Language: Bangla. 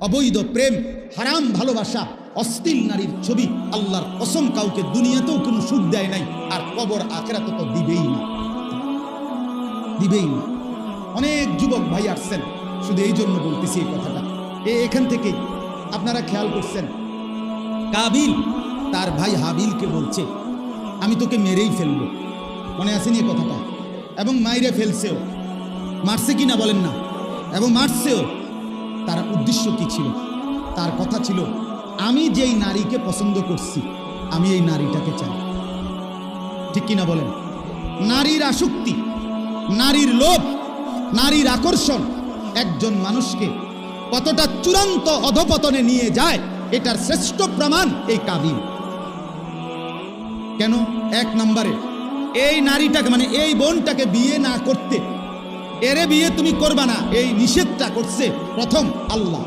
অবৈধ প্রেম, হারাম ভালোবাসা, অশ্লীল নারীর ছবি আল্লাহর কসম কাউকে দুনিয়াতেও কোনো সুখ দেয় নাই, আর কবর আখিরাতে তো দিবেই না, দিবেই না। অনেক যুবক ভাই আসছেন, শুধু এই জন্য বলতেছি এই কথাটা, এখান থেকেই আপনারা খেয়াল করছেন, কাবিল তার ভাই হাবিলকে বলছে আমি তোকে মেরেই ফেলবো, মনে আসেনি এই কথাটা? এবং মাইরে ফেলছেও, মারছে কি না বলেন না, এবং মারছেও। তার উদ্দেশ্য কি ছিল? তার কথা ছিল আমি যেই নারীকে পছন্দ করছি আমি এই নারীটাকে চাই, ঠিক কিনা বলেন? নারীর আসক্তি, নারীর লোভ, নারীর আকর্ষণ একজন মানুষকে কতটা চূড়ান্ত অধপতনে নিয়ে যায় এটার শ্রেষ্ঠ প্রমাণ এই কাবিল। কেন? এক নম্বরে এই নারীটাকে মানে এই বোনটাকে বিয়ে না করতে, এরে বিয়ে তুমি করবা না, এই নিষেধটা করছে প্রথম আল্লাহ।